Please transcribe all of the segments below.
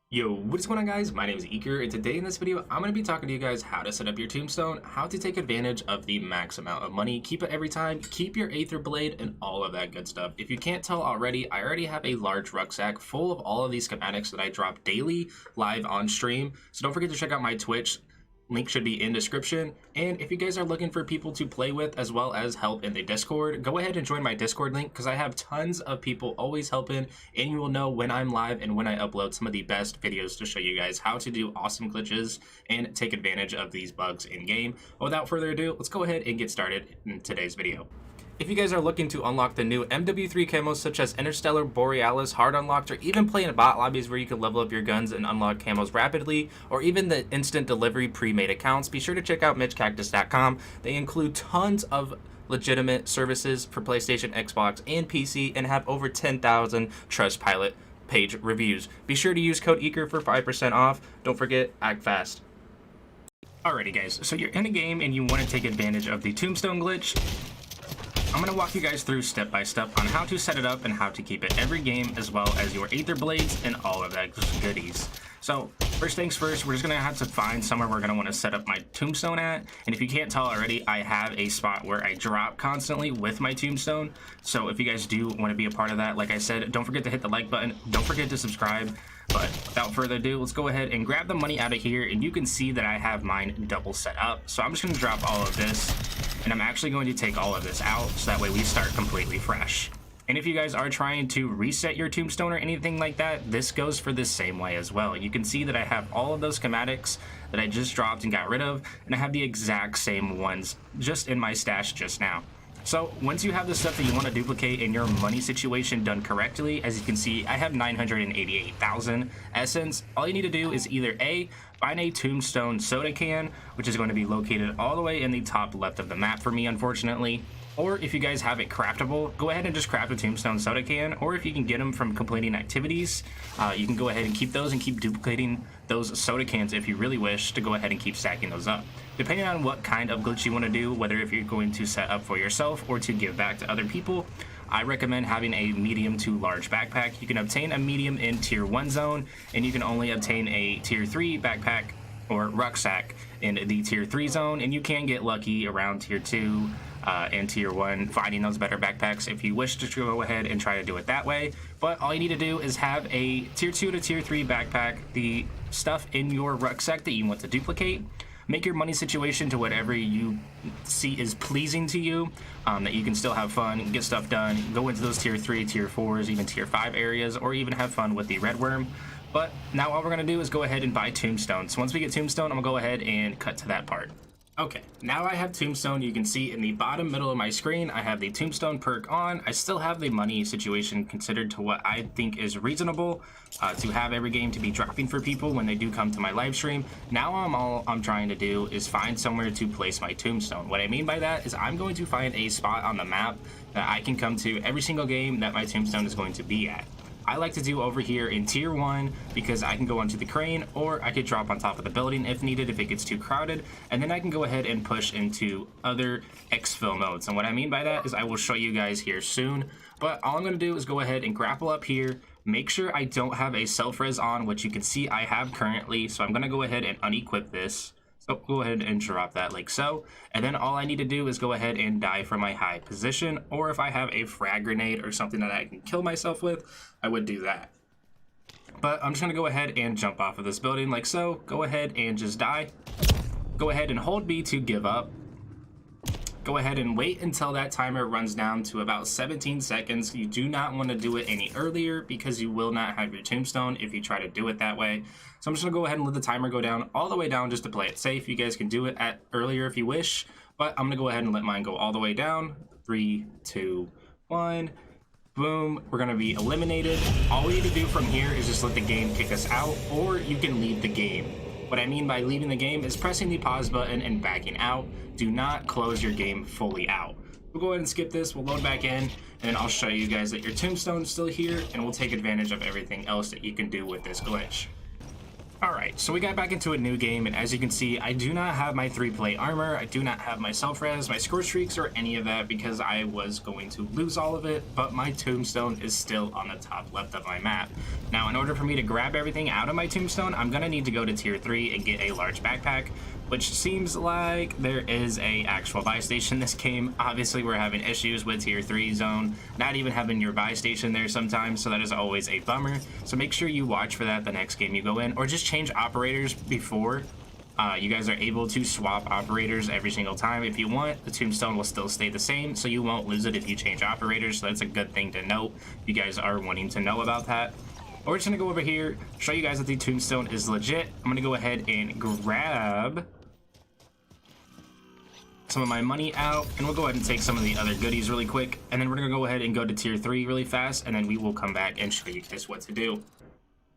Yo, what's going on guys? My name is Eakr, and today in this video, I'm going to be talking to you guys how to set up your tombstone, how to take advantage of the max amount of money, keep it every time, keep your Aether blade, and all of that good stuff. If you can't tell already, I already have a large rucksack full of all of these schematics that I drop daily live on stream, so don't forget to check out my Twitch. Link should be in description. And if you guys are looking for people to play with as well as help in the Discord, go ahead and join my Discord link because I have tons of people always helping, and you will know when I'm live and when I upload some of the best videos to show you guys how to do awesome glitches and take advantage of these bugs in game. Without further ado, let's go ahead and get started in today's video. If you guys are looking to unlock the new MW3 camos such as Interstellar, Borealis, Hard Unlocked, or even play in bot lobbies where you can level up your guns and unlock camos rapidly, or even the instant delivery pre-made accounts, be sure to check out MitchCactus.com. They include tons of legitimate services for PlayStation, Xbox, and PC, and have over 10,000 Trustpilot page reviews. Be sure to use code Eakr for 5% off. Don't forget, act fast. Alrighty guys, so you're in a game and you want to take advantage of the Tombstone glitch. I'm going to walk you guys through step by step on how to set it up and how to keep it every game, as well as your Aether blades and all of that goodies. So first things first, we're just going to have to find somewhere we're going to want to set up my tombstone at. And if you can't tell already, I have a spot where I drop constantly with my tombstone. So if you guys do want to be a part of that, like I said, don't forget to hit the like button. Don't forget to subscribe. But without further ado, let's go ahead and grab the money out of here, and you can see that I have mine double set up. So I'm just going to drop all of this, and I'm actually going to take all of this out so that way we start completely fresh. And if you guys are trying to reset your tombstone or anything like that, this goes for the same way as well. You can see that I have all of those schematics that I just dropped and got rid of, and I have the exact same ones just in my stash just now. So once you have the stuff that you want to duplicate in your money situation done correctly, as you can see, I have 988,000 essence. All you need to do is either A, find a tombstone soda can, which is going to be located all the way in the top left of the map for me, unfortunately. Or if you guys have it craftable, go ahead and just craft a tombstone soda can. Or if you can get them from completing activities, you can go ahead and keep those and keep duplicating those soda cans if you really wish to go ahead and keep stacking those up. Depending on what kind of glitch you want to do, whether if you're going to set up for yourself or to give back to other people, I recommend having a medium to large backpack. You can obtain a medium in tier 1 zone, and you can only obtain a tier 3 backpack or rucksack in the tier 3 zone, and you can get lucky around tier 2 and tier 1 finding those better backpacks if you wish to go ahead and try to do it that way. But all you need to do is have a tier 2 to tier 3 backpack, the stuff in your rucksack that you want to duplicate. Make your money situation to whatever you see is pleasing to you, that you can still have fun, get stuff done, go into those tier 3, tier 4s, even tier 5 areas, or even have fun with the red worm. But now all we're going to do is go ahead and buy tombstone. So once we get tombstone, I'm going to go ahead and cut to that part. Okay, now I have tombstone. You can see in the bottom middle of my screen, I have the tombstone perk on. I still have the money situation considered to what I think is reasonable to have every game to be dropping for people when they do come to my live stream. Now all I'm trying to do is find somewhere to place my tombstone. What I mean by that is I'm going to find a spot on the map that I can come to every single game that my tombstone is going to be at. I like to do over here in tier 1 because I can go onto the crane, or I could drop on top of the building if needed if it gets too crowded, and then I can go ahead and push into other exfil modes. And what I mean by that is I will show you guys here soon, but all I'm going to do is go ahead and grapple up here, make sure I don't have a self-res on, which you can see I have currently, so I'm going to go ahead and unequip this. So go ahead and drop that like so, and then all I need to do is go ahead and die from my high position, or if I have a frag grenade or something that I can kill myself with, I would do that. But I'm just going to go ahead and jump off of this building like so. Go ahead and just die. Go ahead and hold B to give up. Go ahead and wait until that timer runs down to about 17 seconds. You do not want to do it any earlier because you will not have your tombstone if you try to do it that way. So I'm just going to go ahead and let the timer go down all the way down just to play it safe. You guys can do it at earlier if you wish, but I'm going to go ahead and let mine go all the way down. 3, 2, 1. Boom. We're going to be eliminated. All we need to do from here is just let the game kick us out, or you can leave the game. What I mean by leaving the game is pressing the pause button and backing out. Do not close your game fully out. We'll go ahead and skip this. We'll load back in, and I'll show you guys that your tombstone is still here, and we'll take advantage of everything else that you can do with this glitch. Alright, so we got back into a new game, and as you can see, I do not have my 3-plate armor, I do not have my self-res, my score streaks, or any of that because I was going to lose all of it, but my tombstone is still on the top left of my map. Now, in order for me to grab everything out of my tombstone, I'm going to need to go to tier 3 and get a large backpack, which seems like there is a actual buy station in this game. Obviously, we're having issues with tier 3 zone, not even having your buy station there sometimes, so that is always a bummer. So make sure you watch for that the next game you go in, or just change operators before. You guys are able to swap operators every single time if you want. The tombstone will still stay the same, so you won't lose it if you change operators, so that's a good thing to note if you guys are wanting to know about that. We're just gonna go over here, show you guys that the tombstone is legit. I'm gonna go ahead and grab some of my money out, and we'll go ahead and take some of the other goodies really quick, and then we're gonna go ahead and go to tier 3 really fast, and then we will come back and show you guys what to do.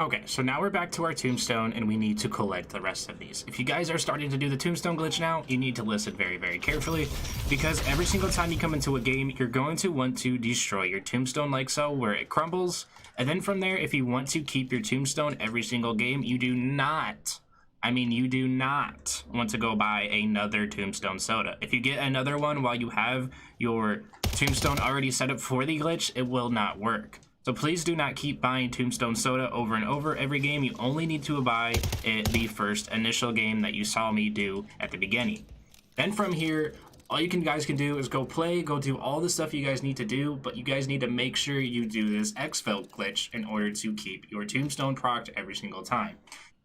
Okay, so now we're back to our tombstone, and we need to collect the rest of these. If you guys are starting to do the tombstone glitch now, you need to listen very, very carefully, because every single time you come into a game, you're going to want to destroy your tombstone like so, where it crumbles, and then from there, if you want to keep your tombstone every single game, you do not want to go buy another tombstone soda. If you get another one while you have your tombstone already set up for the glitch, it will not work. So please do not keep buying tombstone soda over and over every game. You only need to buy it the first initial game that you saw me do at the beginning. Then from here, all you guys can do is go do all the stuff you guys need to do, but you guys need to make sure you do this exfil glitch in order to keep your tombstone procced every single time.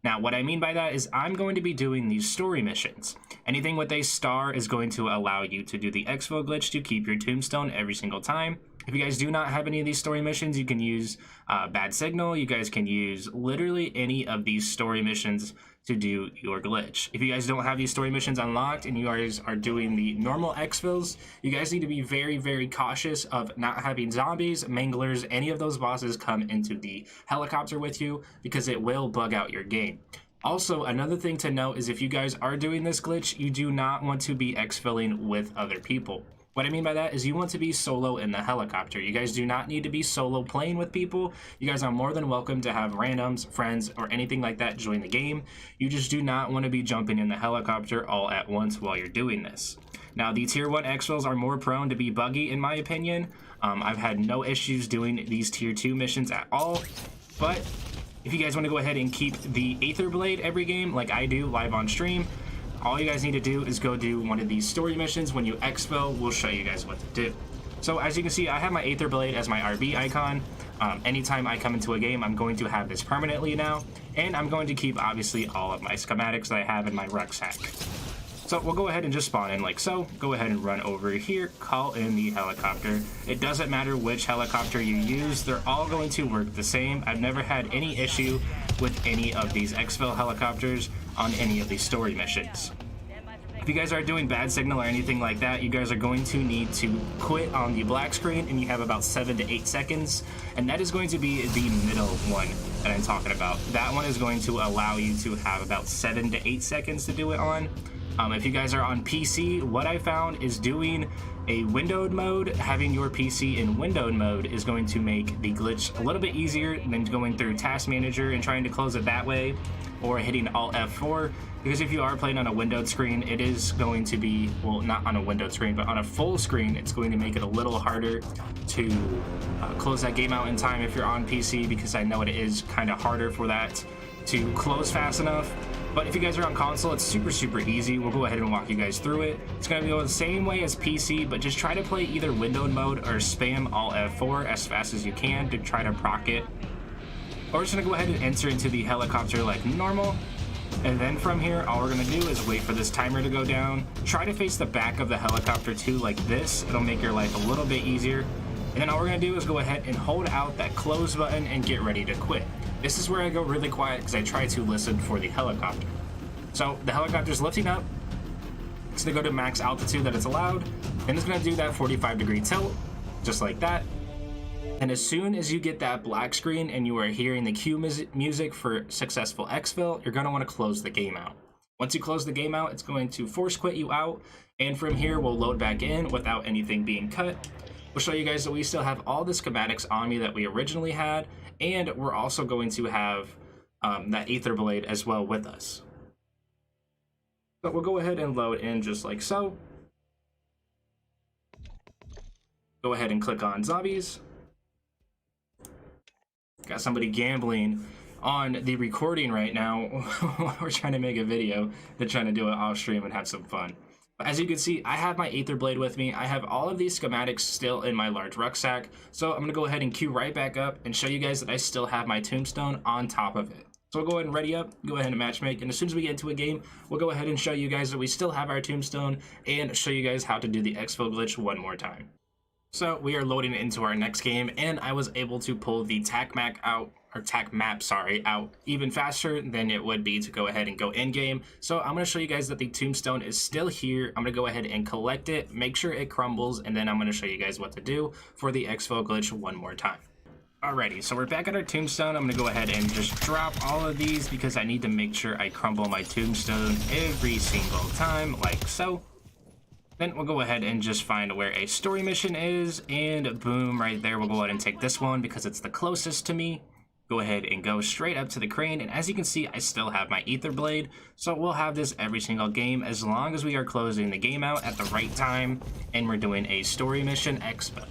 Now, what I mean by that is I'm going to be doing these story missions. Anything with a star is going to allow you to do the exfil glitch to keep your tombstone every single time. If you guys do not have any of these story missions, you can use Bad Signal. You guys can use literally any of these story missions to do your glitch. If you guys don't have these story missions unlocked and you guys are doing the normal exfils, you guys need to be very, very cautious of not having zombies, manglers, any of those bosses come into the helicopter with you, because it will bug out your game. Also, another thing to note is if you guys are doing this glitch, you do not want to be exfilling with other people. What I mean by that is you want to be solo in the helicopter. You guys do not need to be solo playing with people. You guys are more than welcome to have randoms, friends, or anything like that join the game. You just do not want to be jumping in the helicopter all at once while you're doing this. Now, the tier 1 exfils are more prone to be buggy in my opinion. I've had no issues doing these tier 2 missions at all, but if you guys want to go ahead and keep the Eakr blade every game like I do live on stream, all you guys need to do is go do one of these story missions. When you exfil, we'll show you guys what to do. So as you can see, I have my Eakr blade as my RB icon. Anytime I come into a game, I'm going to have this permanently now, and I'm going to keep obviously all of my schematics that I have in my rucksack. So we'll go ahead and just spawn in like so. Go ahead and run over here, call in the helicopter. It doesn't matter which helicopter you use, they're all going to work the same. I've never had any issue with any of these exfil helicopters on any of these story missions. If you guys are doing Bad Signal or anything like that, you guys are going to need to quit on the black screen, and you have about 7 to 8 seconds, and that is going to be the middle one that I'm talking about. That one is going to allow you to have about 7 to 8 seconds to do it on. If you guys are on PC, what I found is doing a windowed mode, having your PC in windowed mode is going to make the glitch a little bit easier than going through Task Manager and trying to close it that way, or hitting Alt F4, because if you are playing on a windowed screen, it is going to be, well, not on a windowed screen, but on a full screen, it's going to make it a little harder to close that game out in time if you're on PC, because I know it is kind of harder for that to close fast enough. But if you guys are on console, it's super, super easy. We'll go ahead and walk you guys through it. It's going to go the same way as PC, but just try to play either windowed mode or spam Alt F4 as fast as you can to try to proc it. Or just going to go ahead and enter into the helicopter like normal. And then from here, all we're going to do is wait for this timer to go down. Try to face the back of the helicopter too, like this. It'll make your life a little bit easier. And then all we're going to do is go ahead and hold out that close button and get ready to quit. This is where I go really quiet because I try to listen for the helicopter. So the helicopter's lifting up. It's going to go to max altitude that it's allowed. Then it's going to do that 45-degree tilt, just like that. And as soon as you get that black screen and you are hearing the cue music for successful exfil, you're going to want to close the game out. Once you close the game out, it's going to force quit you out. And from here, we'll load back in without anything being cut. We'll show you guys that we still have all the schematics on me that we originally had. And we're also going to have that Aether blade as well with us. So we'll go ahead and load in just like so. Go ahead and click on zombies. Got somebody gambling on the recording right now. We're trying to make a video. They're trying to do it off stream and have some fun. But as you can see, I have my Aether blade with me. I have all of these schematics still in my large rucksack. So I'm gonna go ahead and queue right back up and show you guys that I still have my Tombstone on top of it. So we'll go ahead and ready up, go ahead and matchmake, and as soon as we get into a game, we'll go ahead and show you guys that we still have our Tombstone and show you guys how to do the exfil glitch one more time. So we are loading into our next game, and I was able to pull the tac map out even faster than it would be to go ahead and go in game. So I'm going to show you guys that the Tombstone is still here. I'm going to go ahead and collect it, make sure it crumbles, and then I'm going to show you guys what to do for the exfil glitch one more time. Alrighty, so we're back at our Tombstone. I'm going to go ahead and just drop all of these because I need to make sure I crumble my Tombstone every single time, like so. Then we'll go ahead and just find where a story mission is, and boom, right there, we'll go ahead and take this one because it's the closest to me. Go ahead and go straight up to the crane, and as you can see, I still have my Aether blade, so we'll have this every single game as long as we are closing the game out at the right time, and we're doing a story mission expo.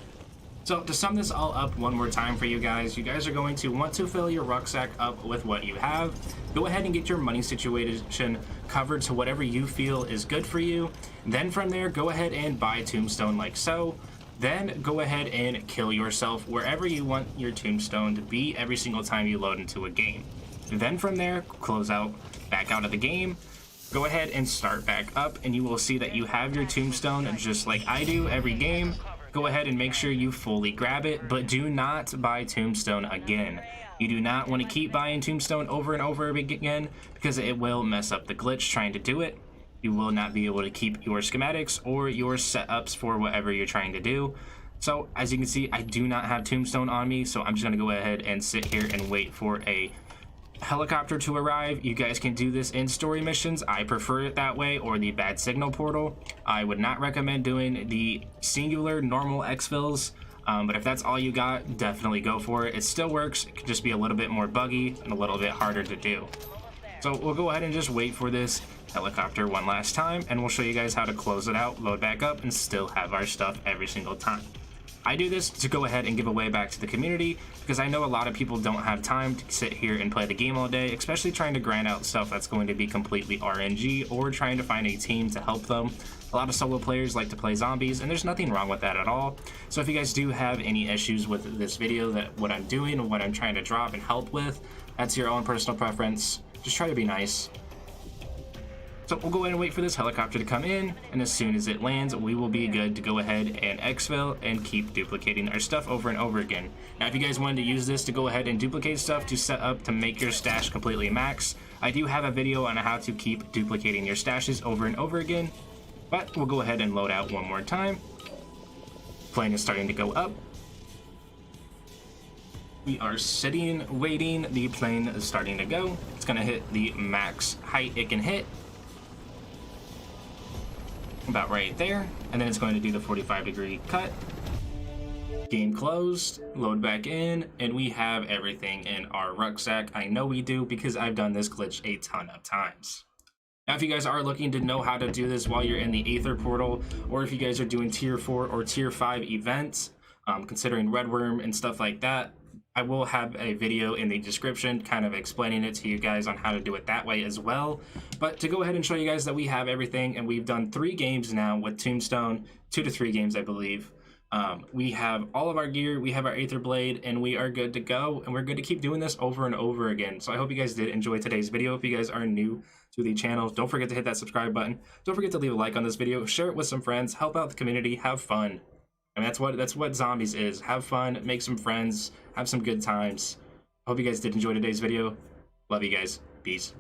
So to sum this all up one more time for you guys are going to want to fill your rucksack up with what you have. Go ahead and get your money situation covered to whatever you feel is good for you. Then from there, go ahead and buy Tombstone like so. Then go ahead and kill yourself wherever you want your Tombstone to be every single time you load into a game. Then from there, close out, back out of the game. Go ahead and start back up, and you will see that you have your Tombstone just like I do every game. Go ahead and make sure you fully grab it, but do not buy Tombstone again. You do not want to keep buying Tombstone over and over again because it will mess up the glitch trying to do it. You will not be able to keep your schematics or your setups for whatever you're trying to do. So as you can see, I do not have Tombstone on me, so I'm just going to go ahead and sit here and wait for a helicopter to arrive. You guys can do this in story missions. I prefer it that way, or the bad signal portal. I would not recommend doing the singular normal exfils, but if that's all you got, definitely go for it. It still works. It could just be a little bit more buggy and a little bit harder to do. So we'll go ahead and just wait for this helicopter one last time, and we'll show you guys how to close it out, load back up, and still have our stuff every single time. I do this to go ahead and give away back to the community because I know a lot of people don't have time to sit here and play the game all day, especially trying to grind out stuff that's going to be completely RNG or trying to find a team to help them. A lot of solo players like to play zombies, and there's nothing wrong with that at all. So if you guys do have any issues with this video, that what I'm doing and what I'm trying to drop and help with, that's your own personal preference. Just try to be nice. So we'll go ahead and wait for this helicopter to come in, and as soon as it lands, we will be good to go ahead and exfil and keep duplicating our stuff over and over again. Now, if you guys wanted to use this to go ahead and duplicate stuff to set up to make your stash completely max, I do have a video on how to keep duplicating your stashes over and over again, but we'll go ahead and load out one more time. Plane is starting to go up. We are sitting, waiting. The plane is starting to go. It's going to hit the max height it can hit. About right there, and then it's going to do the 45-degree cut. Game closed, load back in, and we have everything in our rucksack. I know we do because I've done this glitch a ton of times. Now, if you guys are looking to know how to do this while you're in the Aether portal, or if you guys are doing tier 4 or tier 5 events, considering Red Worm and stuff like that, I will have a video in the description kind of explaining it to you guys on how to do it that way as well. But to go ahead and show you guys that we have everything, and we've done 3 games now with Tombstone, 2 to 3 games, I believe. We have all of our gear, we have our Aether blade, and we are good to go, and we're good to keep doing this over and over again. So I hope you guys did enjoy today's video. If you guys are new to the channel, don't forget to hit that subscribe button. Don't forget to leave a like on this video, share it with some friends, help out the community, have fun. And that's what zombies is. Have fun, make some friends, have some good times. Hope you guys did enjoy today's video. Love you guys. Peace.